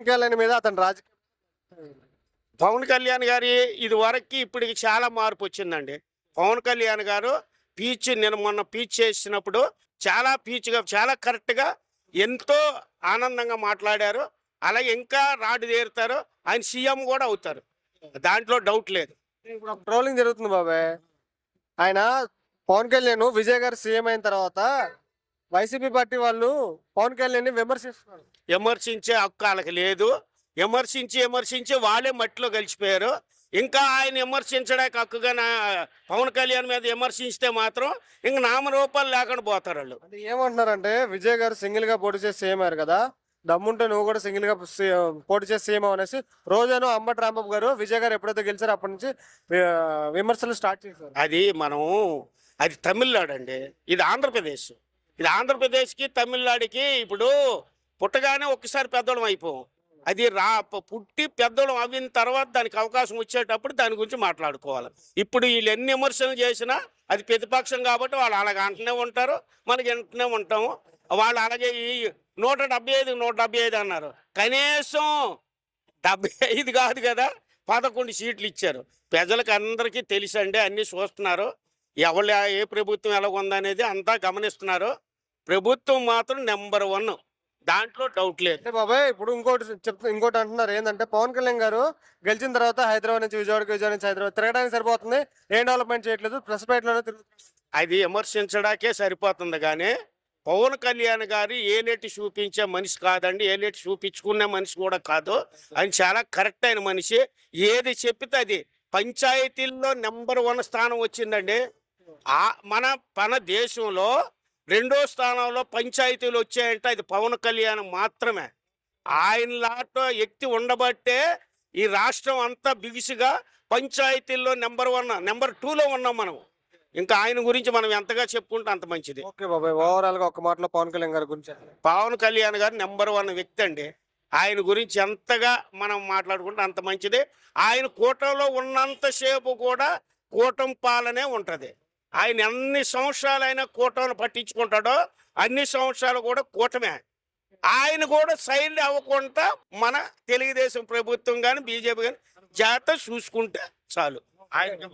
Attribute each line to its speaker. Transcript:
Speaker 1: కళ్యాణ్ మీద అతని రాజకీయ
Speaker 2: పవన్ కళ్యాణ్ గారి ఇది వరకు ఇప్పటికి చాలా మార్పు వచ్చిందండి. పవన్ కళ్యాణ్ గారు నిన్న మొన్న పీచ్ చేసినప్పుడు చాలా పీచ్గా చాలా కరెక్ట్గా ఎంతో ఆనందంగా మాట్లాడారు. అలాగే ఇంకా రాడు తీరుతారు. ఆయన సీఎం కూడా అవుతారు, దాంట్లో డౌట్ లేదు.
Speaker 1: ఇప్పుడు ఒక ట్రోలింగ్ జరుగుతుంది బాబాయ్. ఆయన పవన్ కళ్యాణ్ విజయ్ గారు సీఎం అయిన తర్వాత వైసీపీ పార్టీ వాళ్ళు పవన్ కళ్యాణ్ ని విమర్శిస్తున్నారు.
Speaker 2: విమర్శించే హక్కు వాళ్ళకి లేదు. విమర్శించి వాళ్ళే మట్టిలో కలిసిపోయారు. ఇంకా ఆయన విమర్శించడానికి హక్కుగా పవన్ కళ్యాణ్ మీద విమర్శిస్తే మాత్రం ఇంక నామరూపాలు లేకుండా పోతారు వాళ్ళు.
Speaker 1: అంటే ఏమంటున్నారంటే విజయ్ గారు సింగిల్ గా పోటీ చేసి సీఎం అయ్యారు కదా, దమ్ముంటే నువ్వు కూడా సింగిల్ గా పోటీ చేసి సీఎం అనేసి రోజాను అంబటి రాంబాబు గారు విజయ్ గారు ఎప్పుడైతే గెలిచారో అప్పటి నుంచి విమర్శలు స్టార్ట్ చేశారు.
Speaker 2: అది తమిళనాడు అండి, ఇది ఆంధ్రప్రదేశ్. ఇది ఆంధ్రప్రదేశ్కి తమిళనాడుకి ఇప్పుడు పుట్టగానే ఒక్కసారి పెద్దోళం అయిపోం. అది పుట్టి పెద్దోళం అయిన తర్వాత దానికి అవకాశం వచ్చేటప్పుడు దాని గురించి మాట్లాడుకోవాలి. ఇప్పుడు వీళ్ళు ఎన్ని విమర్శలు చేసినా అది ప్రతిపక్షం కాబట్టి వాళ్ళు అలాగ అంటూనే ఉంటారు, మనకి వింటూనే ఉంటాము. వాళ్ళు అలాగే ఈ 175 అన్నారు. కనీసం 75 కాదు కదా, 11 సీట్లు ఇచ్చారు. ప్రజలకు అందరికీ తెలుసండి, అన్నీ చూస్తున్నారు. ఎవరు ఏ ప్రభుత్వం ఎలా ఉందనేది అంతా గమనిస్తున్నారు. ప్రభుత్వం మాత్రం నెంబర్ 1, దాంట్లో డౌట్ లేదు.
Speaker 1: అంటే బాబాయ్ ఇప్పుడు ఇంకోటి అంటున్నారు ఏంటంటే పవన్ కళ్యాణ్ గారు గెలిచిన తర్వాత హైదరాబాద్ నుంచి విజయవాడ నుంచి హైదరాబాద్ తిరగడానికి సరిపోతుంది, ఏం డెవలప్మెంట్ చేయట్లేదు, ప్రెస్ బయటలోనే తిరుగుతుంది.
Speaker 2: అది విమర్శించడానికే సరిపోతుంది. కానీ పవన్ కళ్యాణ్ గారు ఏలేటి చూపించే మనిషి కాదండి, ఏలేటి చూపించుకునే మనిషి కూడా కాదు. ఆయన చాలా కరెక్ట్ అయిన మనిషి. ఏది చెప్పితే అది పంచాయతీల్లో నెంబర్ 1 స్థానం వచ్చిందండి. మన దేశంలో 2వ స్థానంలో పంచాయతీలు వచ్చాయంటే అది పవన్ కళ్యాణ్ మాత్రమే. ఆయన లాంటి వ్యక్తి ఉండబట్టే ఈ రాష్ట్రం అంతా బిగిసిగా పంచాయతీల్లో నెంబర్ 1, నెంబర్ 2లో ఉన్నాం మనం. ఇంకా ఆయన గురించి మనం ఎంతగా చెప్పుకుంటే అంత మంచిది.
Speaker 1: ఓకే బాబాయ్, ఓవరాల్ గా ఒక మాటలో పవన్ కళ్యాణ్ గారి గురించి.
Speaker 2: పవన్ కళ్యాణ్ గారు నెంబర్ 1 వ్యక్తి అండి. ఆయన గురించి ఎంతగా మనం మాట్లాడుకుంటే అంత మంచిది. ఆయన కూటమిలో ఉన్నంతసేపు కూడా కూటమి పాలనే ఉంటుంది. ఆయన ఎన్ని సంవత్సరాలు అయినా కూటమిని పట్టించుకుంటాడో అన్ని సంవత్సరాలు కూడా కూటమే. ఆయన కూడా సైడ్ అవ్వకుండా మన తెలుగుదేశం ప్రభుత్వం కానీ బీజేపీ కానీ జాగ్రత్త చూసుకుంటే చాలు. ఆయన